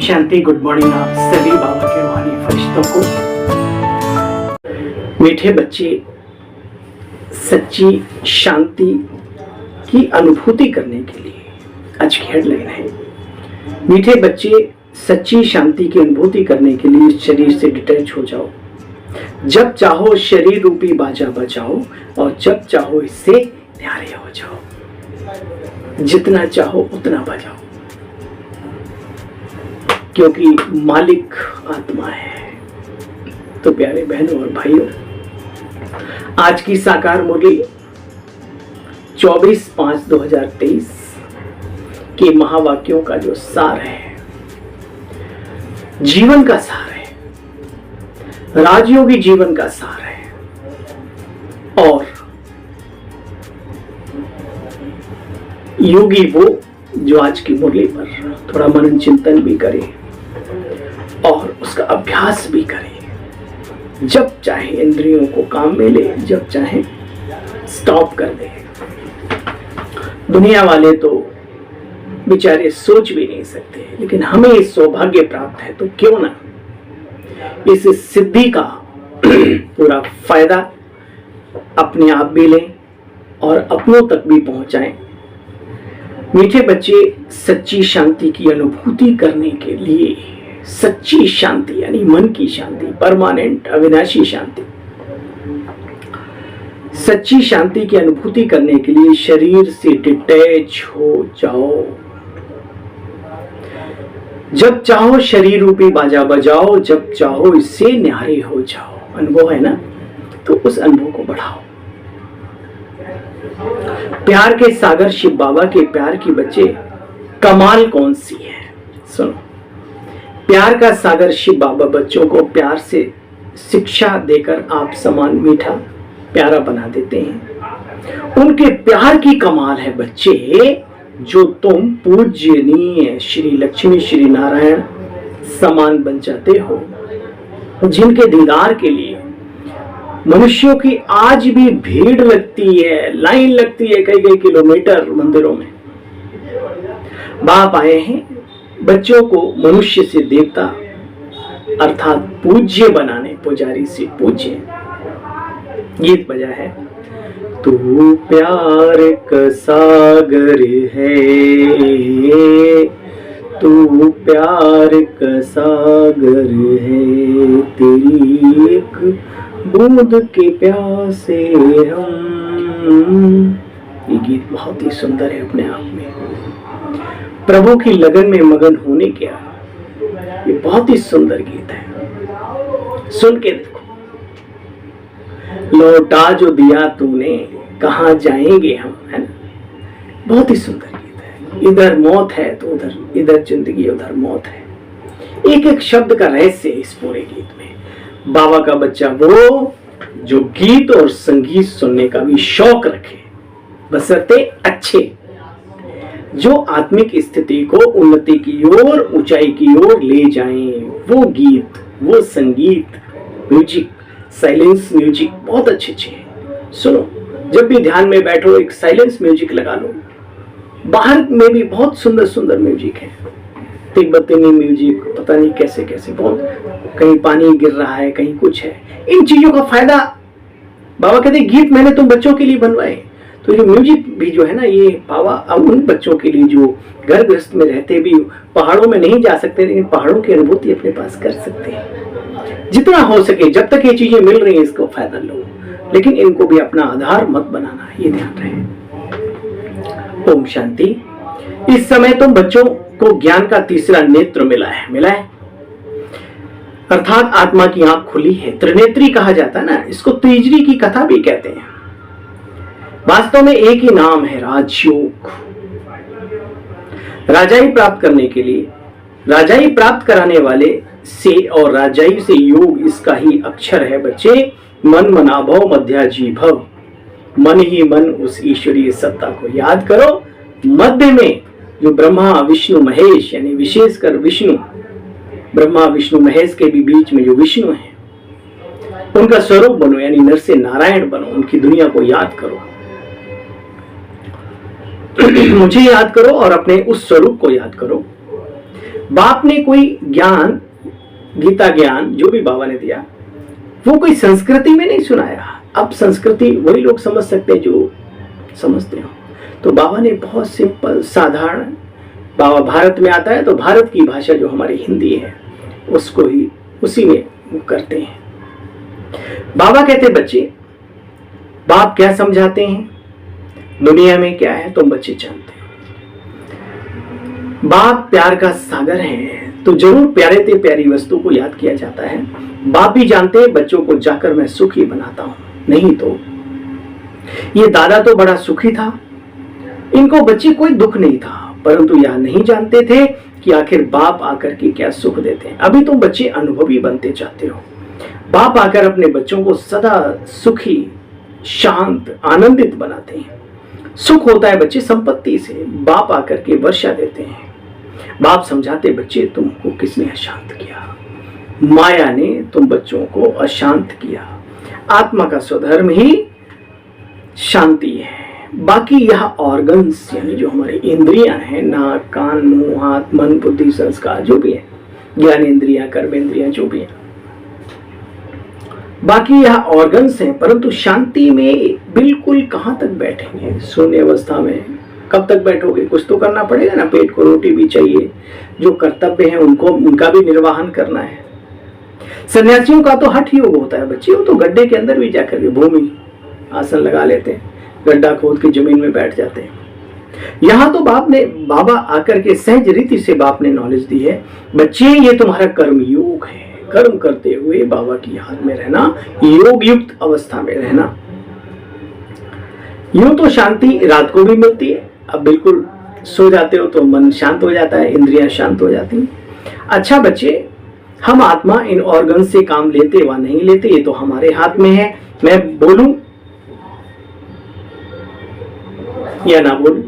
शांति। Good morning आप सभी बाबा के रूहानी फरिश्तों को। मीठे बच्चे सच्ची शांति की अनुभूति करने के लिए आज की हेडलाइन है, मीठे बच्चे सच्ची शांति की अनुभूति करने के लिए इस शरीर से डिटैच हो जाओ। जब चाहो शरीर रूपी बाजा बजाओ और जब चाहो इससे न्यारे हो जाओ। जितना चाहो उतना बजाओ, क्योंकि मालिक आत्मा है। तो प्यारे बहनों और भाइयों, आज की साकार मुरली 24/5/2023 के महावाक्यों का जो सार है, जीवन का सार है, राजयोगी जीवन का सार है। और योगी वो जो आज की मुरली पर थोड़ा मनन चिंतन भी करे और उसका अभ्यास भी करे। जब चाहे इंद्रियों को काम में ले, जब चाहे स्टॉप कर दे। दुनिया वाले तो बेचारे सोच भी नहीं सकते, लेकिन हमें इस सौभाग्य प्राप्त है, तो क्यों ना इस सिद्धि का पूरा फायदा अपने आप भी लें और अपनों तक भी पहुंचाएं। मीठे बच्चे सच्ची शांति की अनुभूति करने के लिए, सच्ची शांति यानी मन की शांति, परमानेंट अविनाशी शांति, सच्ची शांति की अनुभूति करने के लिए शरीर से डिटैच हो जाओ। जब चाहो शरीर रूपी बाजा बजाओ, जब चाहो इससे न्यारे हो जाओ। अनुभव है ना, तो उस अनुभव को बढ़ाओ। प्यार के सागर शिव बाबा के प्यार की बच्चे कमाल कौन सी है, सुनो। प्यार का सागर शिव बाबा बच्चों को प्यार से शिक्षा देकर आप समान मीठा प्यारा बना देते हैं। उनके प्यार की कमाल है बच्चे, जो तुम पूज्यनीय श्री लक्ष्मी श्री नारायण समान बन जाते हो, जिनके दीदार के लिए मनुष्यों की आज भी भीड़ लगती है, लाइन लगती है कई किलोमीटर मंदिरों में। बाप आए हैं बच्चों को मनुष्य से देवता अर्थात पूज्य बनाने, पुजारी से पूज्य। गीत बजा है, तू प्यार का सागर है, तू प्यार का सागर है, तेरी एक बूंद के प्यासे हम। ये गीत बहुत ही सुंदर है अपने आप में। प्रभु की लगन में मगन होने क्या, ये बहुत ही सुंदर गीत है। सुन के देखो। लौटा जो दिया तूने कहाँ जाएंगे हम, है ना। बहुत ही सुंदर गीत है। इधर मौत है तो उधर, इधर जिंदगी उधर मौत है। एक एक शब्द का रहस्य है इस पूरे गीत में। बाबा का बच्चा वो जो गीत और संगीत सुनने का भी शौक रखे, बशर्ते अच्छे, जो आत्मिक स्थिति को उन्नति की ओर, ऊंचाई की ओर ले जाएं। वो गीत, वो संगीत, म्यूजिक, साइलेंस म्यूजिक बहुत अच्छे हैं। सुनो, जब भी ध्यान में बैठो एक साइलेंस म्यूजिक लगा लो। बाहर में भी बहुत सुंदर सुंदर म्यूजिक है, तिब्बती म्यूजिक, पता नहीं कैसे कैसे, बहुत, कहीं पानी गिर रहा है, कहीं कुछ है। इन चीजों का फायदा बाबा कहते गीत मैंने तुम बच्चों के लिए बनवाए। तो ये म्यूजिक भी जो है ना, ये बाबा अब उन बच्चों के लिए जो घर गृहस्थ में रहते भी पहाड़ों में नहीं जा सकते, लेकिन पहाड़ों की अनुभूति अपने पास कर सकते हैं। जितना हो सके, जब तक ये चीजें मिल रही हैं इसको फायदा लो, लेकिन इनको भी अपना आधार मत बनाना, ये ध्यान रहे। ओम शांति। इस समय तुम बच्चों को ज्ञान का तीसरा नेत्र मिला है, अर्थात आत्मा की आंख खुली है। त्रिनेत्री कहा जाता है ना, इसको त्रिजरी की कथा भी कहते हैं। वास्तव में एक ही नाम है, राजयोग। राजाई प्राप्त करने के लिए, राजाई प्राप्त कराने वाले से और राजाई से योग, इसका ही अक्षर है बच्चे। मन मनाभव मध्याजी भव, मन ही मन उस ईश्वरीय सत्ता को याद करो। मध्य में जो ब्रह्मा विष्णु महेश, यानी विशेषकर विष्णु, ब्रह्मा विष्णु महेश के भी बीच में जो विष्णु है, उनका स्वरूप बनो, यानी नर से नारायण बनो। उनकी दुनिया को याद करो। मुझे याद करो और अपने उस स्वरूप को याद करो। बाप ने कोई ज्ञान, गीता ज्ञान जो भी बाबा ने दिया, वो कोई संस्कृति में नहीं सुनाया। अब संस्कृति वही लोग समझ सकते हैं जो समझते हो। तो बाबा ने बहुत सिंपल साधारण, बाबा भारत में आता है तो भारत की भाषा जो हमारी हिंदी है उसको ही उसी में वो करते हैं। बाबा कहते बच्चे, बाप क्या समझाते हैं, दुनिया में क्या है तुम बच्चे जानते हो। बाप प्यार का सागर है तो जरूर प्यारे ते प्यारी वस्तु को याद किया जाता है। बाप भी जानते हैं बच्चों को जाकर मैं सुखी बनाता हूं, नहीं तो ये दादा तो बड़ा सुखी था, इनको बच्चे कोई दुख नहीं था, परंतु यह नहीं जानते थे कि आखिर बाप आकर के क्या सुख देते हैं। अभी तो बच्चे अनुभवी बनते जाते हो। बाप आकर अपने बच्चों को सदा सुखी, शांत, आनंदित बनाते हैं। सुख होता है बच्चे संपत्ति से, बाप आकर के वर्षा देते हैं। बाप समझाते बच्चे तुमको किसने अशांत किया, माया ने तुम बच्चों को अशांत किया। आत्मा का स्वधर्म ही शांति है। बाकी यह ऑर्गन्स यानी जो हमारी इंद्रियां हैं, नाक, कान, मुंह, हाथ, मन, बुद्धि, संस्कार जो भी है, ज्ञान इंद्रियां, कर्म इंद्रियां जो भी है, बाकी यह ऑर्गन्स हैं, परंतु शांति में बिल्कुल कहां तक बैठेंगे। शून्य अवस्था में कब तक बैठोगे, कुछ तो करना पड़ेगा ना। पेट को रोटी भी चाहिए, जो कर्तव्य है उनको उनका भी निर्वाहन करना है। सन्यासियों का तो हठ योग होता है बच्चे, वो तो गड्ढे के अंदर भी जाकर के भूमि आसन लगा लेते हैं, गड्ढा खोद के जमीन में बैठ जाते हैं। यहां तो बाबा आकर के सहज रीति से बाप ने नॉलेज दी है, बच्चे ये तुम्हारा कर्म योग है। कर्म करते हुए बाबा की याद में रहना, योग युक्त अवस्था में रहना। यूं तो शांति रात को भी मिलती है, अब बिल्कुल सो जाते हो तो मन शांत हो जाता है, इंद्रियां शांत हो जाती हैं। अच्छा बच्चे, हम आत्मा इन ऑर्गन से काम लेते व नहीं लेते ये तो हमारे हाथ में है। मैं बोलूं या ना बोलूं,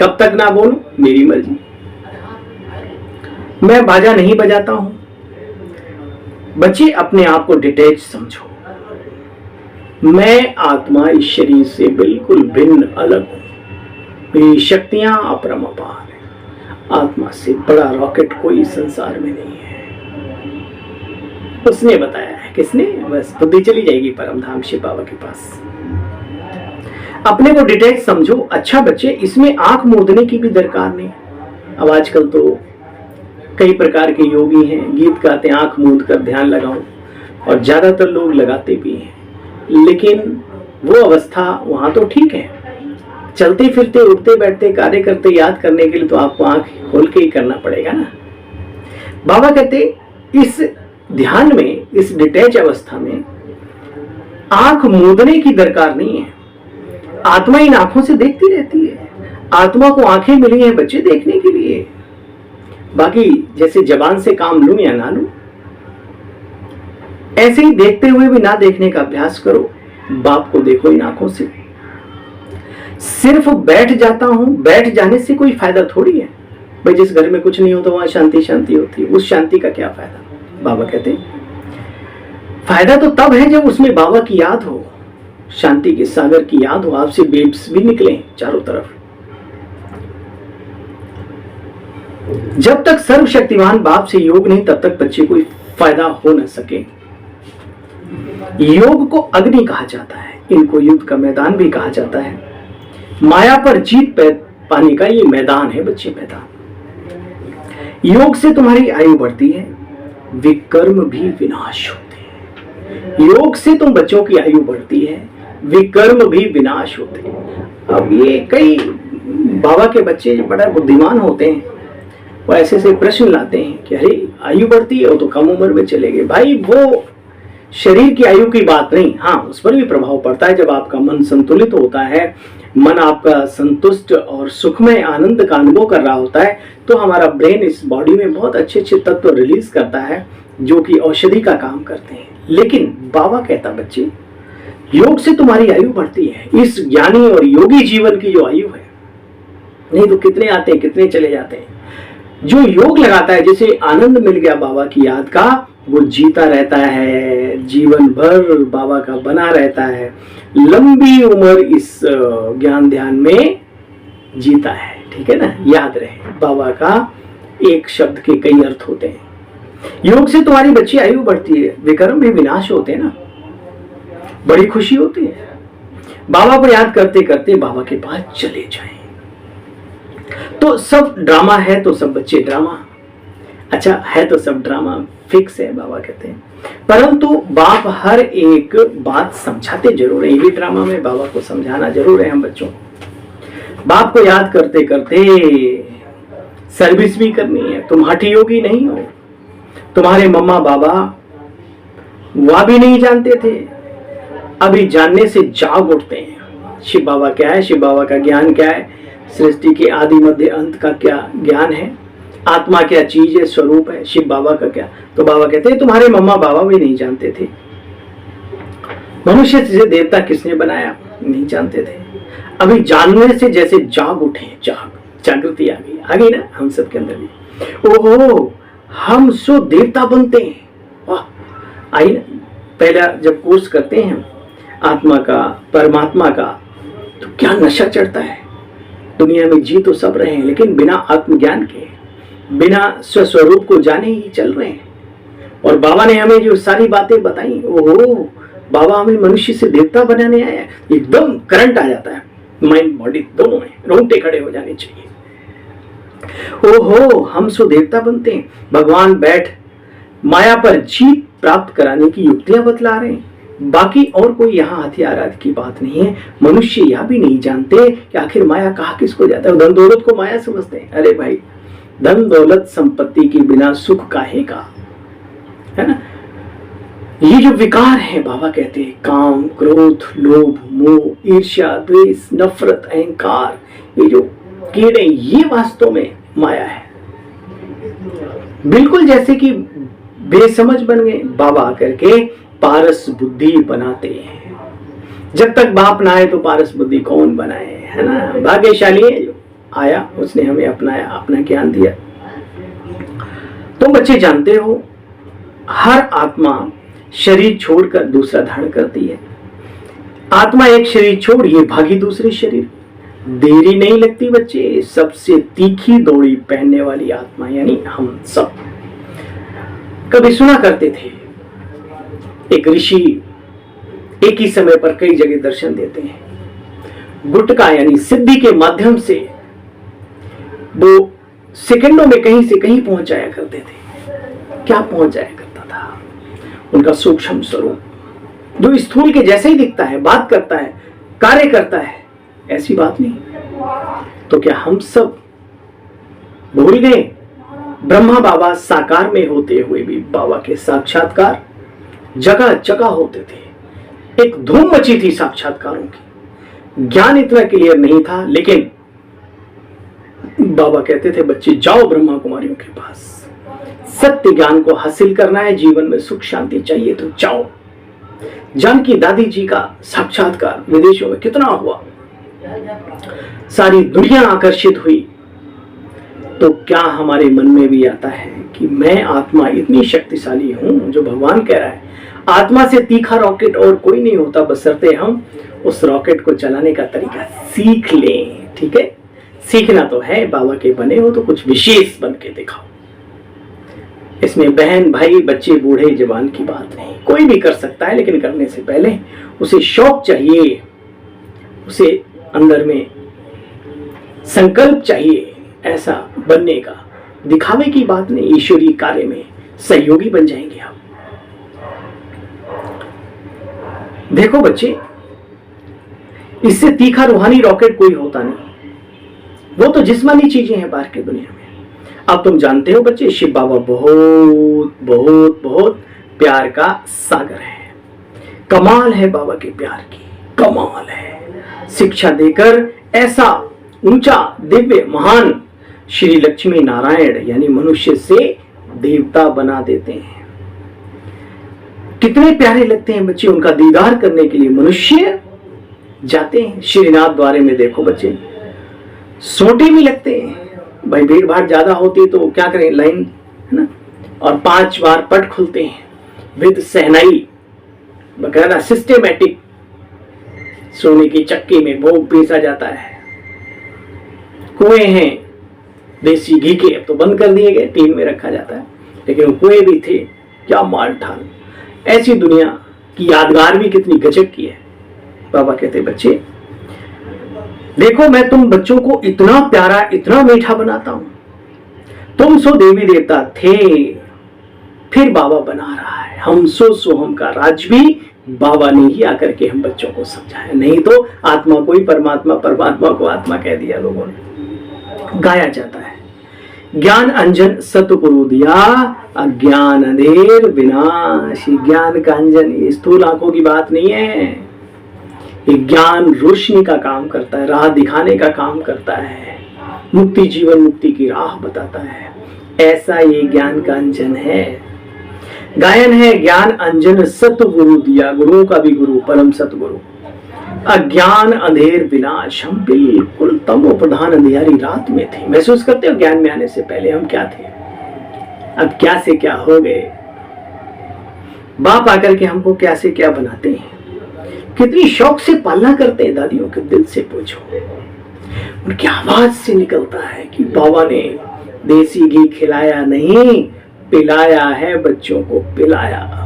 कब तक ना बोलूं मेरी मर्जी। मैं बाजा नहीं बजाता हूं। बच्चे अपने आप को डिटैच समझो। मैं आत्मा इस शरीर से बिल्कुल भिन्न अलग हूं। मेरी शक्तियां अपरंपार हैं। आत्मा से बड़ा रॉकेट कोई संसार में नहीं है। उसने बताया है। किसने? बस बुद्धि चली जाएगी परमधाम शिव बाबा के पास। अपने को डिटैच समझो। अच्छा बच्चे, इसमें आंख मूंदने की भी दरकार नहीं। अब आजकल तो कई प्रकार के योगी हैं, गीत गाते हैं आंख मूंद कर ध्यान लगाओ, और ज्यादातर लोग लगाते भी हैं, लेकिन वो अवस्था वहां तो ठीक है। चलते फिरते, उठते बैठते, कार्य करते याद करने के लिए तो आपको आंख खोल के ही करना पड़ेगा ना। बाबा कहते इस ध्यान में, इस डिटैच अवस्था में आंख मूंदने की दरकार नहीं है। आत्मा इन आंखों से देखती रहती है। आत्मा को आंखें मिली हैं बच्चे देखने के लिए। बाकी जैसे जबान से काम लूं या ना लूं, ऐसे ही देखते हुए भी ना देखने का अभ्यास करो। बाप को देखो इन आंखों से। सिर्फ बैठ जाता हूं, बैठ जाने से कोई फायदा थोड़ी है भाई। जिस घर में कुछ नहीं होता वहां शांति शांति होती है, उस शांति का क्या फायदा। बाबा कहते फायदा तो तब है जब उसमें बाबा की याद हो, शांति के सागर की याद हो, आपसे वेव्स भी निकले चारों तरफ। जब तक सर्वशक्तिमान बाप से योग नहीं, तब तक बच्चे कोई फायदा हो न सके। योग को अग्नि कहा जाता है, इनको युद्ध का मैदान भी कहा जाता है। माया पर जीत पाने का ये मैदान है बच्चे, मैदान। योग से तुम्हारी आयु बढ़ती है, विकर्म भी विनाश होते हैं। योग से तुम बच्चों की आयु बढ़ती है, विकर्म भी विनाश होते हैं। अब ये कई बाबा के बच्चे बड़ा बुद्धिमान होते हैं, वो ऐसे ऐसे प्रश्न लाते हैं कि अरे आयु बढ़ती है, वो तो कम उम्र में चले गए। भाई वो शरीर की आयु की बात नहीं, हाँ उस पर भी प्रभाव पड़ता है। जब आपका मन संतुलित होता है, मन आपका संतुष्ट और सुखमय आनंद का अनुभव कर रहा होता है, तो हमारा ब्रेन इस बॉडी में बहुत अच्छे अच्छे तत्व रिलीज करता है जो कि औषधि का काम करते हैं। लेकिन बाबा कहता बच्चे, योग से तुम्हारी आयु बढ़ती है। इस ज्ञानी और योगी जीवन की जो आयु है, नहीं तो कितने आते हैं कितने चले जाते हैं। जो योग लगाता है, जैसे आनंद मिल गया बाबा की याद का, वो जीता रहता है, जीवन भर बाबा का बना रहता है, लंबी उम्र इस ज्ञान ध्यान में जीता है। ठीक है ना, याद रहे बाबा का एक शब्द के कई अर्थ होते हैं। योग से तुम्हारी बच्ची आयु बढ़ती है, विक्रम भी विनाश होते हैं ना, बड़ी खुशी होती है। बाबा को याद करते करते बाबा के पास चले जाएं। तो सब ड्रामा है तो सब बच्चे ड्रामा, अच्छा है तो सब ड्रामा फिक्स है, बाबा कहते हैं। परंतु बाप हर एक बात समझाते जरूर है, ये ड्रामा में बाबा को समझाना जरूर है हम बच्चों को। बाप को याद करते करते सर्विस भी करनी है। तुम हठी योगी नहीं हो, तुम्हारे मम्मा बाबा वह भी नहीं जानते थे, अभी जानने से जाग उठते हैं। शिव बाबा क्या है, शिव बाबा का ज्ञान क्या है, सृष्टि के आदि मध्य अंत का क्या ज्ञान है, आत्मा क्या चीज है, स्वरूप है, शिव बाबा का क्या। तो बाबा कहते हैं तुम्हारे मम्मा बाबा भी नहीं जानते थे, मनुष्य से देवता किसने बनाया नहीं जानते थे, अभी जानने से जैसे जाग उठे, जागृति आ गई ना हम सब के अंदर भी। ओहो हम सो देवता बनते हैं, वाह आई ना। पहला जब कोर्स करते हैं हम आत्मा का परमात्मा का, तो क्या नशा चढ़ता है। दुनिया में जी तो सब रहे हैं, लेकिन बिना आत्मज्ञान के, बिना स्वस्वरूप को जाने ही चल रहे हैं। और बाबा ने हमें जो सारी बातें बताई, ओहो बाबा हमें मनुष्य से देवता बनाने आया, एकदम करंट आ जाता है माइंड बॉडी दोनों में, रोंगटे खड़े हो जाने चाहिए। ओहो हम सो देवता बनते हैं। भगवान बैठ माया पर जीत प्राप्त कराने की युक्तियां बतला रहे हैं, बाकी और कोई यहाँ हथियार आदि की बात नहीं है। मनुष्य यह भी नहीं जानते कि आखिर माया कहा किसको जाता है। धन दौलत को माया समझते हैं। अरे भाई धन दौलत संपत्ति के बिना सुख काहे का, है ना। ये जो विकार है बाबा कहते हैं काम क्रोध लोभ मोह ईर्ष्या द्वेष नफरत अहंकार, ये जो कीड़े, ये वास्तव में माया है। बिल्कुल जैसे कि बेसमझ बन गए, बाबा आकर के पारस बुद्धि बनाते हैं। जब तक बाप ना आए तो पारस बुद्धि कौन बनाए, है ना। भाग्यशाली है जो आया, उसने हमें अपनाया, अपना ज्ञान दिया। तुम बच्चे जानते हो हर आत्मा शरीर छोड़कर दूसरा धारण करती है। आत्मा एक शरीर छोड़ ये भागी दूसरे शरीर, देरी नहीं लगती बच्चे। सबसे तीखी दौड़ी पहनने वाली आत्मा यानी हम सब। कभी सुना करते थे एक ऋषि एक ही समय पर कई जगह दर्शन देते हैं। गुटका यानी सिद्धि के माध्यम से वो सेकंडों में कहीं से कहीं पहुंचाया करते थे। क्या पहुंचाया करता था? उनका सूक्ष्म स्वरूप जो स्थूल के जैसे ही दिखता है, बात करता है, कार्य करता है, ऐसी बात नहीं। तो क्या हम सब भूल गए? ब्रह्मा बाबा साकार में होते हुए भी बाबा के साक्षात्कार जगह जगह होते थे। एक धूम मची थी साक्षात्कारों की। ज्ञान इतना क्लियर नहीं था, लेकिन बाबा कहते थे बच्चे जाओ ब्रह्मा कुमारियों के पास, सत्य ज्ञान को हासिल करना है, जीवन में सुख शांति चाहिए तो जाओ। जानकी दादी जी का साक्षात्कार विदेशों में कितना हुआ, सारी दुनिया आकर्षित हुई। तो क्या हमारे मन में भी आता है कि मैं आत्मा इतनी शक्तिशाली हूं, जो भगवान कह रहा है आत्मा से तीखा रॉकेट और कोई नहीं होता, बशर्ते हम उस रॉकेट को चलाने का तरीका सीख लें। ठीक है, सीखना तो है, बाबा के बने हो तो कुछ विशेष बन के दिखाओ। इसमें बहन भाई बच्चे बूढ़े जवान की बात नहीं, कोई भी कर सकता है, लेकिन करने से पहले उसे शौक चाहिए, उसे अंदर में संकल्प चाहिए ऐसा बनने का। दिखावे की बात नहीं, ईश्वरीय कार्य में सहयोगी बन जाएंगे आप। देखो बच्चे, इससे तीखा रूहानी रॉकेट कोई होता नहीं, वो तो जिस्मानी चीजें हैं बाहर की दुनिया में। अब तुम जानते हो बच्चे, शिव बाबा बहुत बहुत बहुत प्यार का सागर है। कमाल है बाबा के प्यार की, कमाल है। शिक्षा देकर ऐसा ऊंचा दिव्य महान श्री लक्ष्मी नारायण यानी मनुष्य से देवता बना देते हैं। कितने प्यारे लगते हैं बच्चे, उनका दीदार करने के लिए मनुष्य जाते हैं। श्रीनाथ द्वारे में देखो बच्चे, सोटे भी लगते हैं। भाई भीड़ भाड़ ज्यादा होती है तो क्या करें, लाइन है ना, और 5 बार पट खुलते हैं विद सहनाई बकायदा सिस्टेमेटिक। सोने की चक्की में भोग पीसा जाता है। कुएं हैं, देसी घी के अब तो बंद कर दिए गए, टीन में रखा जाता है, लेकिन कुएं भी थे, क्या माल ठाल। ऐसी दुनिया की यादगार भी कितनी गजब की है। बाबा कहते बच्चे देखो, मैं तुम बच्चों को इतना प्यारा इतना मीठा बनाता हूं, तुम सो देवी देवता थे, फिर बाबा बना रहा है। हम सो हम का राज भी बाबा ने ही आकर के हम बच्चों को समझाया, नहीं तो आत्मा को ही परमात्मा, परमात्मा को आत्मा कह दिया लोगों ने। गाया जाता है, ज्ञान अंजन सतगुरु दिया, अज्ञान अंधेर विनाश। ज्ञान का अंजन ये स्थूल आंखों की बात नहीं है, ये ज्ञान रोशनी का काम करता है, राह दिखाने का काम करता है, मुक्ति जीवन मुक्ति की राह बताता है। ऐसा ये ज्ञान का अंजन है। गायन है, ज्ञान अंजन सतगुरु दिया, गुरुओं का भी गुरु परम सतगुरु। अज्ञान अंधेर विनाश, हम बिल्कुल तमो प्रधान अंधियारी रात में थे। महसूस करते हो ज्ञान में आने से पहले हम क्या थे, अब क्या से क्या हो गए। बाप आकर के हमको क्या से क्या बनाते हैं, कितनी शौक से पालना करते हैं। दादियों के दिल से पूछो, उनकी आवाज से निकलता है कि बाबा ने देसी घी खिलाया नहीं, पिलाया है बच्चों को, पिलाया।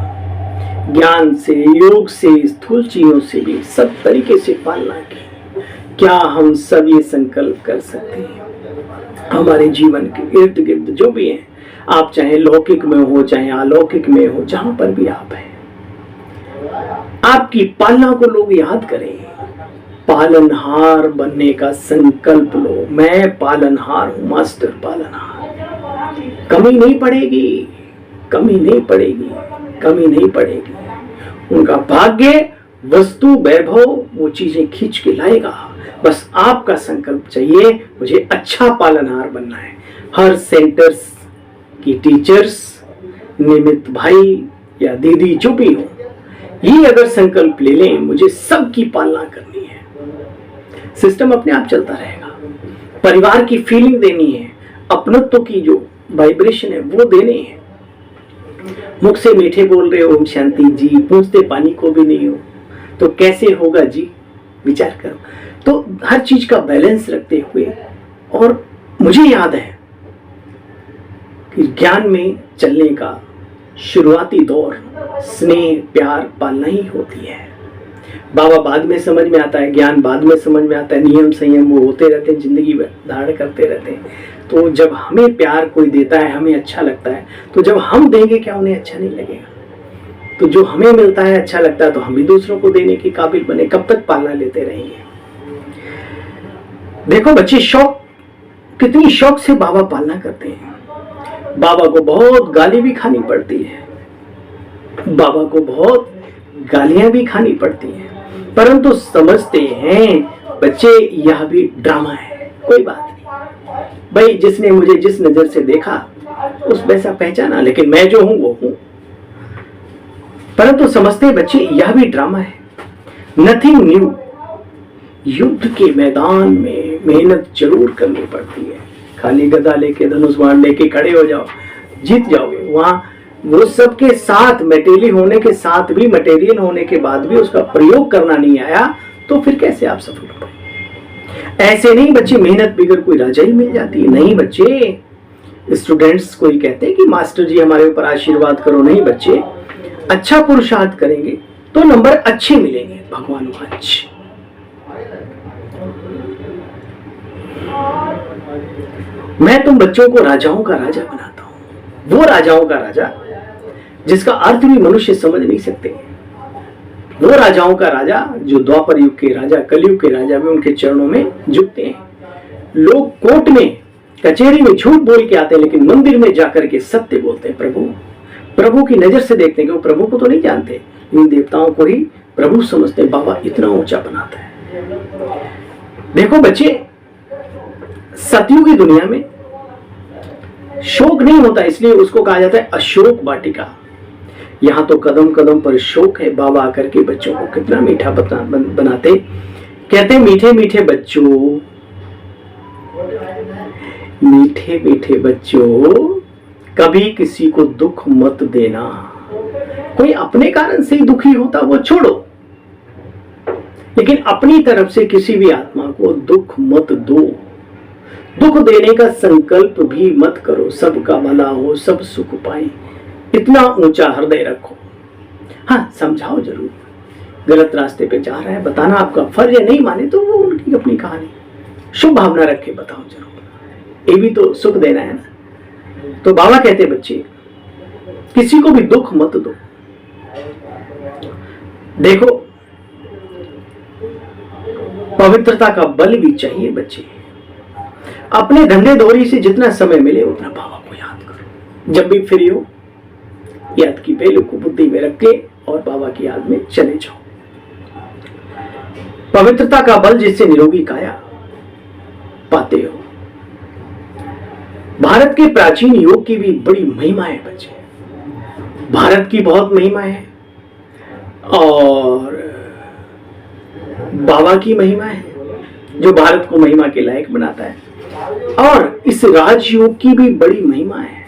ज्ञान से, योग से, स्थूल चीजों से भी सब तरीके से पालना की। क्या हम सब ये संकल्प कर सकते हैं हमारे जीवन के इर्द गिर्द जो भी है, आप चाहे लौकिक में हो चाहे अलौकिक में हो, जहां पर भी आप हैं, आपकी पालना को लोग याद करें। पालनहार बनने का संकल्प लो। मैं पालनहार हूं, मास्टर पालनहार। कमी नहीं पड़ेगी, कमी नहीं पड़ेगी, कमी नहीं पड़ेगी। उनका भाग्य, वस्तु, वैभव वो चीजें खींच के लाएगा। बस आपका संकल्प चाहिए, मुझे अच्छा पालनहार बनना है। हर सेंटर्स की टीचर्स, निमित भाई या दीदी जो भी हो, ये अगर संकल्प ले लें, मुझे सबकी पालना करनी है, सिस्टम अपने आप चलता रहेगा। परिवार की फीलिंग देनी है, अपनत्व की जो वाइब्रेशन है वो देनी है। मुख से मीठे बोल रहे हो ओम शांति जी, पूछते पानी को भी नहीं हो तो कैसे होगा जी, विचार करो। तो हर चीज का बैलेंस रखते हुए, और मुझे याद है कि ज्ञान में चलने का शुरुआती दौर स्नेह प्यार पालना ही होती है। बाबा बाद में समझ में आता है, ज्ञान बाद में समझ में आता है, नियम संयम वो होते रहते हैं, जिंदगी धारण करते रहते हैं। तो जब हमें प्यार कोई देता है, हमें अच्छा लगता है, तो जब हम देंगे क्या उन्हें अच्छा नहीं लगेगा? तो जो हमें मिलता है अच्छा लगता है, तो हम भी दूसरों को देने के काबिल बने। कब तक पालना लेते रहेंगे? देखो बच्चे, शौक, कितनी शौक से बाबा पालना करते हैं। बाबा को बहुत गाली भी खानी पड़ती है, बाबा को बहुत गालियां भी खानी पड़ती हैं, परंतु समझते हैं बच्चे यह भी ड्रामा है, कोई बात नहीं भाई, जिसने मुझे जिस नजर से देखा उस वैसा पहचाना, लेकिन मैं जो हूं वो हूं। परंतु समझते हैं बच्चे यह भी ड्रामा है, नथिंग न्यू। युद्ध के मैदान में मेहनत जरूर करनी पड़ती है। खाली गदा लेके, धनुष बाण लेके खड़े हो जाओ, जीत जाओगे। वहां वो सबके साथ मटेरियल होने के साथ भी, मटेरियल होने के बाद भी उसका प्रयोग करना नहीं आया, तो फिर कैसे आप सफल हो पाएंगे? ऐसे नहीं बच्चे, मेहनत बिगर कोई राजा ही मिल जाती है। नहीं बच्चे, स्टूडेंट्स को ही कहते हैं कि मास्टर जी हमारे ऊपर आशीर्वाद करो। नहीं बच्चे, अच्छा पुरुषार्थ करेंगे तो नंबर अच्छे मिलेंगे। भगवान वाच। मैं तुम बच्चों को राजाओं का राजा बनाता हूं, वो राजाओं का राजा जिसका अर्थ भी मनुष्य समझ नहीं सकते। वो राजाओं का राजा जो द्वापर युग के राजा, कलयुग के राजा भी उनके चरणों में झुकते हैं। लोग कोर्ट में, कचहरी में झूठ बोल के आते हैं, लेकिन मंदिर में जाकर के सत्य बोलते हैं। प्रभु की नजर से देखते हैं कि वो प्रभु को तो नहीं जानते, इन देवताओं को ही प्रभु समझते हैं। बाबा इतना ऊंचा बनाता है। देखो बच्चे, सतयुग की दुनिया में शोक नहीं होता, इसलिए उसको कहा जाता है अशोक वाटिका। यहां तो कदम कदम पर शोक है। बाबा आकर के बच्चों को कितना मीठा बनाते। कहते मीठे मीठे बच्चों, मीठे मीठे बच्चों, कभी किसी को दुख मत देना। कोई अपने कारण से ही दुखी होता वो छोड़ो, लेकिन अपनी तरफ से किसी भी आत्मा को दुख मत दो। दुख देने का संकल्प भी मत करो, सबका भला हो, सब सुख पाए, इतना ऊंचा हृदय रखो। हाँ, समझाओ जरूर, गलत रास्ते पे जा रहा है, बताना आपका फर्ज है, नहीं माने तो वो उनकी अपनी कहानी, शुभ भावना रखे बताओ जरूर, ये भी तो सुख देना है ना। तो बाबा कहते बच्चे किसी को भी दुख मत दो। देखो, पवित्रता का बल भी चाहिए बच्चे। अपने धंधे दौरी से जितना समय मिले उतना बाबा को याद करो। जब भी फ्री हो, याद की पहलू को बुद्धि में रख के और बाबा की याद में चले जाओ। पवित्रता का बल जिससे निरोगी काया पाते हो। भारत के प्राचीन योग की भी बड़ी महिमा है बच्चे, भारत की बहुत महिमा है और बाबा की महिमा है जो भारत को महिमा के लायक बनाता है। और इस राजयोग की भी बड़ी महिमा है।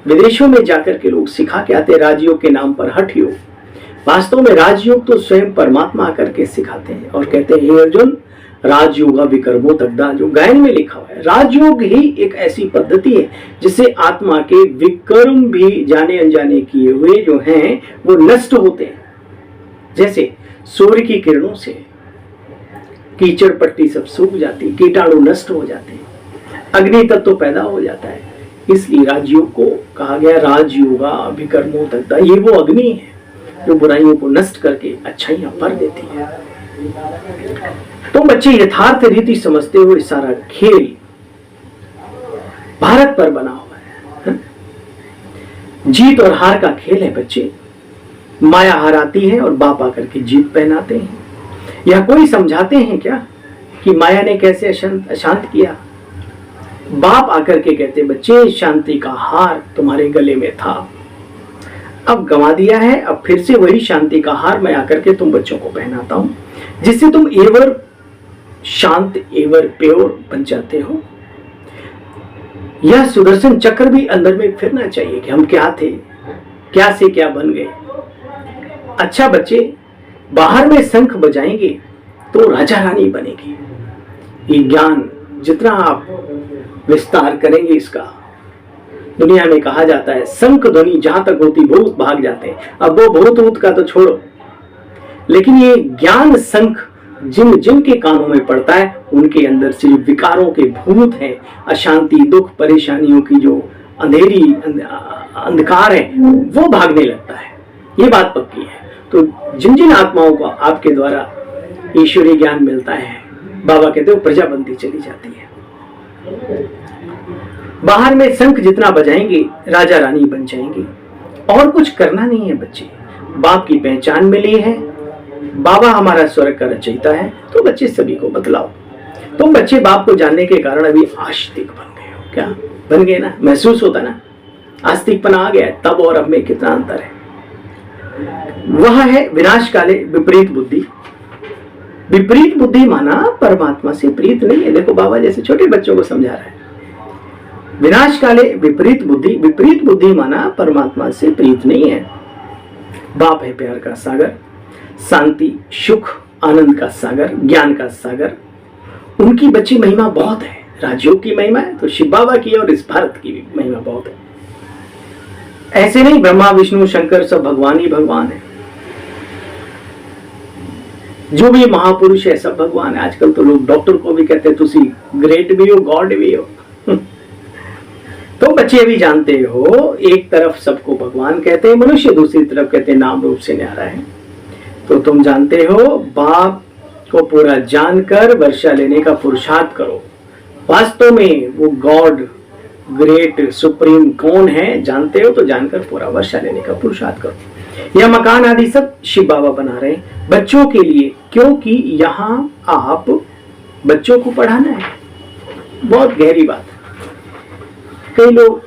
विदेशों में जाकर के लोग सिखा के आते राजयोग के नाम पर हठ योग। वास्तव में राजयोग तो स्वयं परमात्मा आकर के सिखाते हैं और कहते हैं, हे अर्जुन, राजयोगा विकर्मो तगदा, जो गायन में लिखा हुआ है। राजयोग ही एक ऐसी पद्धति है जिससे आत्मा के विकर्म भी जाने अनजाने किए हुए जो हैं वो नष्ट होते हैं। जैसे सूर्य की किरणों से कीचड़ पट्टी सब सूख जाती, कीटाणु नष्ट हो जाते हैं, अग्नि तत्व पैदा हो जाता है। इसलिए राजयोग को कहा गया राजयोगा विकर्मो तगदा। ये वो अग्नि है जो बुराइयों को नष्ट करके अच्छाइयां भर देती है। तो बच्चे यथार्थ रीति समझते हो, इस सारा खेल भारत पर बना हुआ है। जीत और हार का खेल है बच्चे। माया हराती है और बाप आकर के जीत पहनाते हैं। या कोई समझाते हैं क्या कि माया ने कैसे अशांत किया? बाप आकर के कहते, बच्चे शांति का हार तुम्हारे गले में था, अब गंवा दिया है, अब फिर से वही शांति का हार मैं आकर के तुम बच्चों को पहनाता हूं, जिससे तुम एवर शांत एवर प्योर बन जाते हो। यह सुदर्शन चक्र भी अंदर में फिरना चाहिए कि हम क्या थे, क्या से क्या बन गए। अच्छा बच्चे, बाहर में शंख बजाएंगे तो राजा रानी बनेगी। ये ज्ञान जितना आप विस्तार करेंगे इसका, दुनिया में कहा जाता है शंख ध्वनि जहां तक होती भूत भाग जाते हैं। अब वो भूत भूत का तो छोड़ो, लेकिन ये ज्ञान शंख जिन जिन के कानों में पड़ता है उनके अंदर सिर्फ विकारों के भूत हैं, अशांति, दुख, परेशानियों की जो अंधेरी अंधकार है वो भागने लगता है। ये बात पक्की है। तो जिन जिन आत्माओं को आपके द्वारा ईश्वरीय ज्ञान मिलता है, बाबा कहते हो प्रजा बनती चली जाती है। बाहर में शंख जितना बजाएंगे राजा रानी बन जाएंगे। और कुछ करना नहीं है बच्चे, बाप की पहचान मिली है, बाबा हमारा स्वर्ग का रचयिता है, तो बच्चे सभी को बतलाओ। तुम बच्चे बाप को जानने के कारण अभी आस्तिक बन गए हो। क्या बन गए ना? महसूस होता ना, आस्तिकपना आ गया है। तब और अब में कितना अंतर है। वह है विनाश काले विपरीत बुद्धि। विपरीत बुद्धि माना परमात्मा से प्रीत नहीं है। देखो बाबा जैसे छोटे बच्चों को समझा रहा है। विनाश काले विपरीत बुद्धि, विपरीत बुद्धि माना परमात्मा से प्रीत नहीं है। बाप है प्यार का सागर, शांति, सुख, आनंद का सागर, ज्ञान का सागर। उनकी बच्ची महिमा बहुत है। राजयोग की महिमा है तो शिव बाबा की और इस भारत की भी महिमा बहुत है। ऐसे नहीं ब्रह्मा विष्णु शंकर सब भगवान ही भगवान है। जो भी महापुरुष है सब भगवान है। आजकल तो लोग डॉक्टर को भी कहते हैं तुसी ग्रेट भी हो, गॉड भी हो। तो बच्चे भी जानते हो, एक तरफ सबको भगवान कहते हैं मनुष्य, दूसरी तरफ कहते हैं नाम रूप से न्यारा है। तो तुम जानते हो, बाप को पूरा जानकर वर्षा लेने का पुरुषार्थ करो। वास्तव में वो गॉड ग्रेट सुप्रीम कौन है जानते हो, तो जानकर पूरा वर्षा लेने का पुरुषार्थ करो। यह मकान आदि सब शिव बाबा बना रहे हैं बच्चों के लिए, क्योंकि यहाँ आप बच्चों को पढ़ाना है। बहुत गहरी बात है। कई लोग,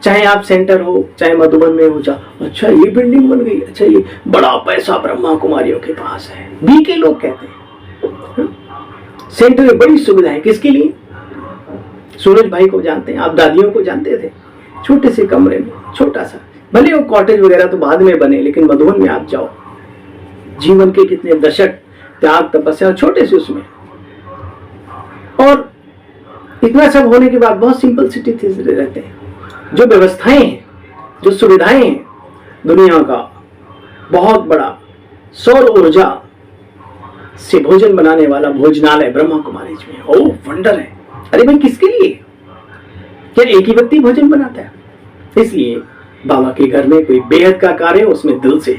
चाहे आप सेंटर हो चाहे मधुबन में हो, अच्छा ये बिल्डिंग बन गई, अच्छा ये बड़ा पैसा ब्रह्मा कुमारियों के पास है, बी के लोग कहते हैं। सेंटर में बड़ी सुविधा है, किसके लिए? सूरज भाई को जानते हैं आप, दादियों को जानते थे, छोटे से कमरे में छोटा सा, भले वो कॉटेज वगैरह तो बाद में बने, लेकिन मधुबन में आप जाओ, जीवन के कितने दशक त्याग तपस्या छोटे से उसमें। और इतना सब होने के बाद बहुत सिंपलिसिटी से रहते हैं। जो व्यवस्थाएं हैं, जो सुविधाएं हैं, दुनिया का बहुत बड़ा सौर ऊर्जा से भोजन बनाने वाला भोजनालय ब्रह्मा कुमारी में, ओ वंडर है। अरे भाई किसके लिए? क्या एक ही व्यक्ति भोजन बनाता है? इसलिए बाबा के घर में कोई बेहद का कार्य, उसमें दिल से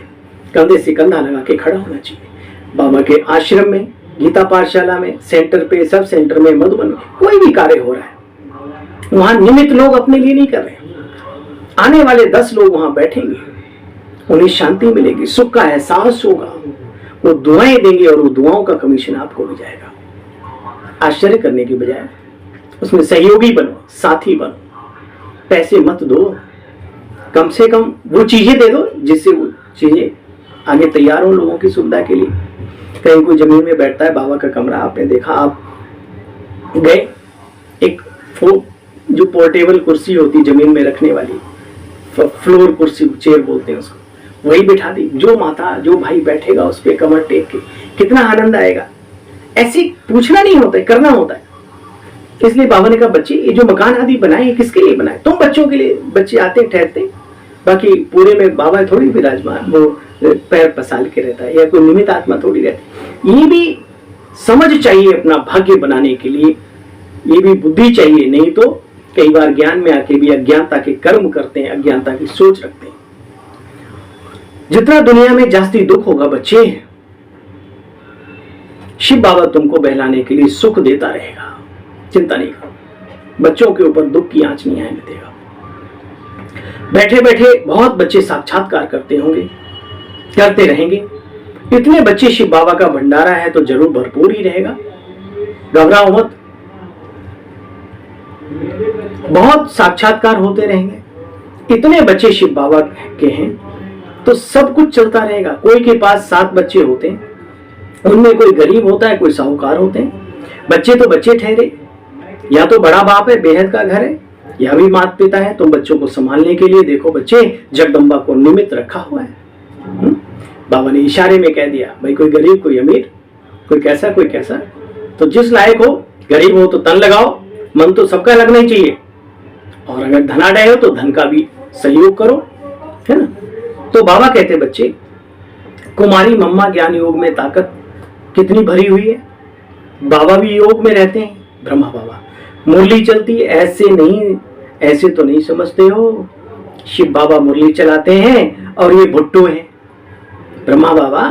कंधे से कंधा लगा के खड़ा होना चाहिए। बाबा के आश्रम में, गीता पाठशाला में, सेंटर पे, सब सेंटर में, मधुबन में कोई भी कार्य हो रहा है, वहां निमित्त लोग अपने लिए नहीं कर रहे। आने वाले 10 लोग वहां बैठेंगे, उन्हें शांति मिलेगी, सुख का एहसास होगा, वो दुआएं देंगे और वो दुआओं का कमीशन आपको भी जाएगा। आश्चर्य करने की बजाय उसमें सहयोगी बनो, साथी बनो। पैसे मत दो, कम से कम वो चीजें दे दो जिससे वो चीजें आगे तैयार हो लोगों की सुविधा के लिए। कहीं कोई जमीन में बैठता है, बाबा का कमरा आपने देखा, आप गए, एक जो पोर्टेबल कुर्सी होती जमीन में रखने वाली, फ्लोर कुर्सी, चेयर बोलते हैं उसको, वही बिठा दी। जो माता, जो भाई बैठेगा उस पर कमर टेक के, कितना आनंद आएगा। ऐसे पूछना नहीं होता है, करना होता है। इसलिए बाबा ने कहा, बच्चे ये जो मकान आदि बनाए किसके लिए बनाए? तुम बच्चों के लिए। बच्चे आते ठहरते, बाकी पूरे में बाबा थोड़ी विराजमान, वो पैर पसाल के रहता है, या कोई निमित्त आत्मा थोड़ी रहती। ये भी समझ चाहिए अपना भाग्य बनाने के लिए, ये भी बुद्धि चाहिए। नहीं तो कई बार ज्ञान में आके भी अज्ञानता के कर्म करते हैं, अज्ञानता की सोच रखते हैं। जितना दुनिया में जास्ती दुख होगा बच्चे, शिव बाबा तुमको बहलाने के लिए सुख देता रहेगा, चिंता नहीं करो। बच्चों के ऊपर दुख की आंच नहीं आने देगा। बैठे बैठे बहुत बच्चे साक्षात्कार करते होंगे, करते रहेंगे। इतने बच्चे शिव बाबा का भंडारा है तो जरूर भरपूर ही रहेगा, घबराओ मत। बहुत साक्षात्कार होते रहेंगे। इतने बच्चे शिव बाबा के हैं तो सब कुछ चलता रहेगा। कोई के पास 7 बच्चे होते हैं, उनमें कोई गरीब होता है, कोई साहूकार होते हैं। बच्चे तो बच्चे ठहरे, या तो बड़ा बाप है, बेहद का घर है, या भी माता पिता है। तुम बच्चों को संभालने के लिए देखो बच्चे, जगदम्बा को निमित्त रखा हुआ है। बाबा ने इशारे में कह दिया, भाई कोई गरीब, कोई अमीर, कोई कैसा, कोई कैसा, तो जिस लायक हो, गरीब हो तो तन लगाओ, मन तो सबका लगना ही चाहिए। और अगर धनाढ्य हो तो धन का भी सहयोग करो, है ना। तो बाबा कहते बच्चे, कुमारी मम्मा ज्ञान योग में ताकत कितनी भरी हुई है। बाबा भी योग में रहते हैं, ब्रह्मा बाबा। मुरली चलती है, ऐसे नहीं, ऐसे तो नहीं समझते हो। शिव बाबा मुरली चलाते हैं और ये भुट्टो है। ब्रह्मा बाबा,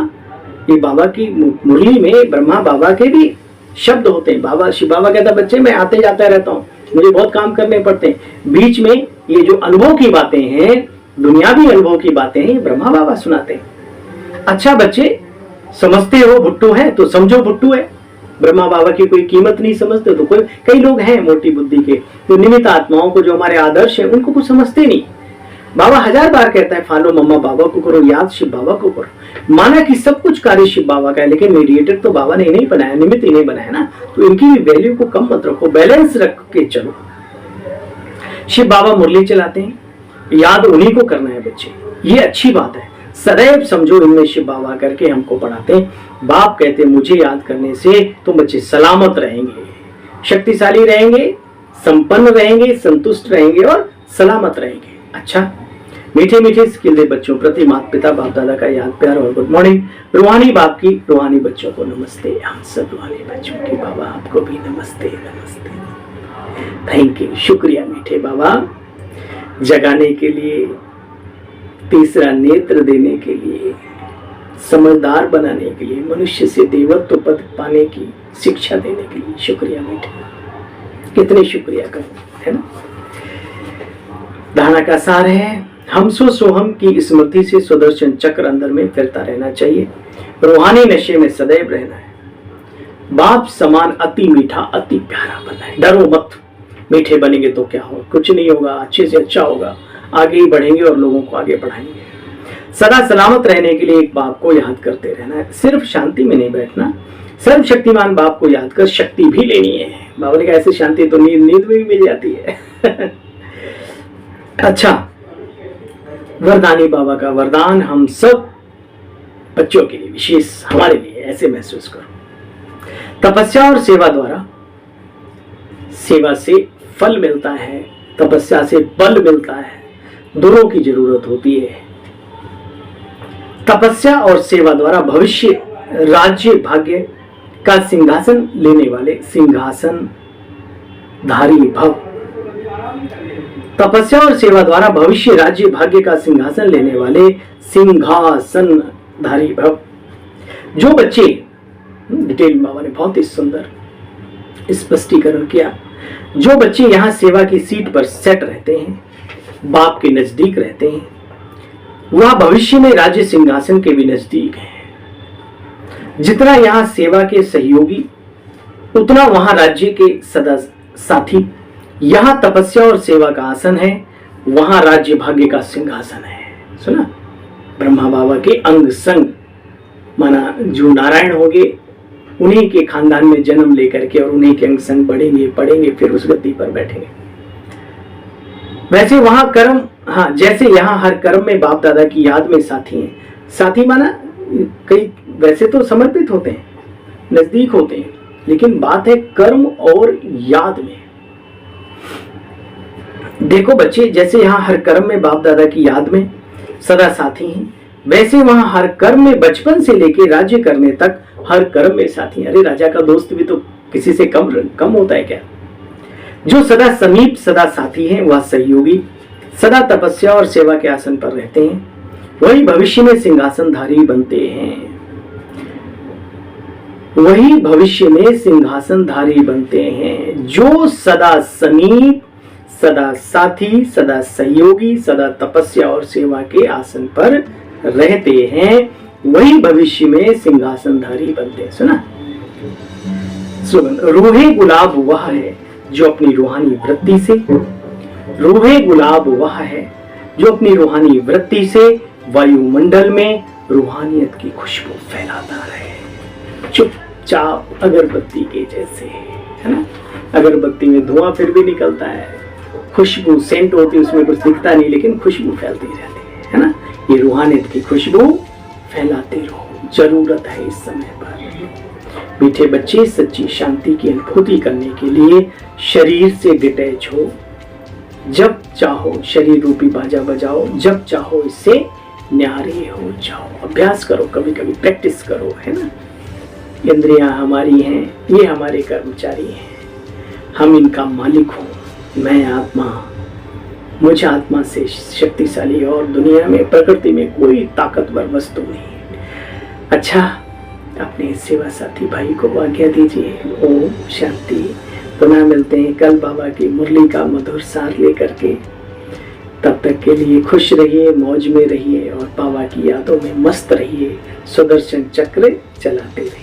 ये बाबा की मुरली में ब्रह्मा बाबा के भी शब्द होते हैं। बाबा, शिव बाबा कहता, बच्चे मैं आते जाता रहता हूँ, मुझे बहुत काम करने पड़ते हैं। बीच में ये जो अनुभव की बातें हैं, दुनियावी अनुभव की बातें हैं, ब्रह्मा बाबा सुनाते हैं। अच्छा बच्चे, समझते हो भुट्टू है तो समझो भुट्टू है। ब्रह्मा बाबा की कोई कीमत नहीं समझते तो कोई, कई लोग हैं मोटी बुद्धि के, तो निमित्त आत्माओं को, जो हमारे आदर्श है, उनको कुछ समझते नहीं। बाबा 1000 बार कहता है, फॉलो मम्मा बाबा को करो, याद शिव बाबा को करो। माना कि सब कुछ कार्य शिव बाबा का है, लेकिन मीडिएटर तो बाबा ने नहीं बनाया, निमित्त ही नहीं बनाया ना, तो इनकी भी वैल्यू को कम मत रखो, बैलेंस रख के चलो। शिव बाबा मुरली चलाते हैं, याद उन्हीं को करना है बच्चे, ये अच्छी बात है। सदैव समझो इनमें शिव बाबा करके हमको पढ़ाते हैं। बाप कहते मुझे याद करने से तो बच्चे सलामत रहेंगे, शक्तिशाली रहेंगे, संपन्न रहेंगे, संतुष्ट रहेंगे और सलामत रहेंगे। अच्छा, मीठे मीठे स्किल बच्चों प्रति माता पिता बाप दादा का याद प्यार और गुड मॉर्निंग। रूहानी बाप की रूहानी बच्चों को नमस्ते। हम सब रूहानी बच्चों की बाबा आपको भी नमस्ते नमस्ते। थैंक यू, शुक्रिया मीठे बाबा, जगाने के लिए, तीसरा नेत्र देने के लिए, समझदार बनाने के लिए, मनुष्य से देवत्व पद पाने की शिक्षा देने के लिए शुक्रिया मीठे। कितने शुक्रिया करो, है ना। धारणा का सार है, हम सो सोहम की स्मृति से सुदर्शन चक्र अंदर में फिरता रहना चाहिए। रूहानी नशे में सदैव रहना है। बाप समान अति मीठा, अति प्यारा बनना है। डरो मत, मीठे बनेंगे तो क्या होगा, कुछ नहीं होगा, अच्छे से अच्छा होगा, आगे ही बढ़ेंगे और लोगों को आगे बढ़ाएंगे। सदा सलामत रहने के लिए एक बाप को याद करते रहना है। सिर्फ शांति में नहीं बैठना, सर्वशक्तिमान बाप को याद कर शक्ति भी लेनी है। बाबा ने कहा ऐसी शांति तो नींद में भी मिल जाती है। अच्छा, वरदानी बाबा का वरदान हम सब बच्चों के लिए, विशेष हमारे लिए ऐसे महसूस करो। तपस्या और सेवा द्वारा सेवा से फल मिलता है, तपस्या से बल मिलता है, दोनों की जरूरत होती है। तपस्या और सेवा द्वारा भविष्य राज्य भाग्य का सिंहासन लेने वाले सिंहासन धारी भव। तपस्या और सेवा द्वारा भविष्य राज्य भाग्य का सिंहासन लेने वाले सिंहासन धारी भव। जो बच्चे, डिटेल बाबा ने बहुत ही सुंदर स्पष्टीकरण किया, जो बच्चे यहाँ सेवा की सीट पर सेट रहते हैं, बाप के नजदीक रहते हैं, वह भविष्य में राज्य सिंहासन के भी नजदीक हैं। जितना यहाँ सेवा के सहयोगी, उतना वहां राज्य के सदा साथी। यहाँ तपस्या और सेवा का आसन है, वहां राज्य भाग्य का सिंहासन है। सुना, ब्रह्मा बाबा के अंग संग, माना जो नारायण होंगे उन्हीं के खानदान में जन्म लेकर के और उन्हीं के अंग संग बढ़ेंगे, पढ़ेंगे, फिर उस गद्दी पर बैठेंगे। वैसे वहां कर्म, हाँ, जैसे यहाँ हर कर्म में बाप दादा की याद में साथी हैं। साथी माना कई वैसे तो समर्पित होते हैं, नजदीक होते हैं, लेकिन बात है कर्म और याद में। देखो बच्चे, जैसे यहाँ हर कर्म में बाप दादा की याद में सदा साथी हैं, वैसे वहां हर कर्म में बचपन से लेकर राज्य करने तक हर कर्म में साथी। अरे राजा का दोस्त भी तो किसी से कम होता है क्या? जो सदा समीप, सदा साथी हैं, वह सहयोगी, सदा तपस्या और सेवा के आसन पर रहते हैं, वही भविष्य में सिंहासनधारी बनते हैं। वही भविष्य में सिंहासनधारी बनते हैं। जो सदा समीप, सदा साथी, सदा सहयोगी, सदा तपस्या और सेवा के आसन पर रहते हैं, वही भविष्य में सिंहासनधारी बनते हैं। सुना, रूहे गुलाब वह है जो अपनी रूहानी वृत्ति से, रूहे गुलाब वह है जो अपनी रूहानी वृत्ति से वायुमंडल में रूहानियत की खुशबू फैलाता रहे, चुपचाप अगरबत्ती के जैसे, है ना। अगरबत्ती में धुआं फिर भी निकलता है, खुशबू सेंट होती है, उसमें कुछ दिखता नहीं, लेकिन खुशबू फैलती रहती है ना। ये रूहानियत की खुशबू फैलाते रहो, जरूरत है इस समय पर। मीठे बच्चे, सच्ची शांति की अनुभूति करने के लिए शरीर से डिटैच हो। जब चाहो शरीर रूपी बाजा बजाओ, जब चाहो इससे न्यारे हो जाओ। अभ्यास करो, कभी कभी प्रैक्टिस करो, है ना। इंद्रियां हमारी हैं, ये हमारे कर्मचारी हैं, हम इनका मालिक हूँ। मैं आत्मा, मुझ आत्मा से शक्तिशाली और दुनिया में, प्रकृति में कोई ताकतवर वस्तु नहीं। अच्छा, अपने सेवा साथी भाई को आज्ञा दीजिए। ओम शांति। पुनः मिलते हैं कल बाबा की मुरली का मधुर सार लेकर के। तब तक के लिए खुश रहिए, मौज में रहिए और बाबा की यादों में मस्त रहिए। सुदर्शन चक्र चलाते रहिए।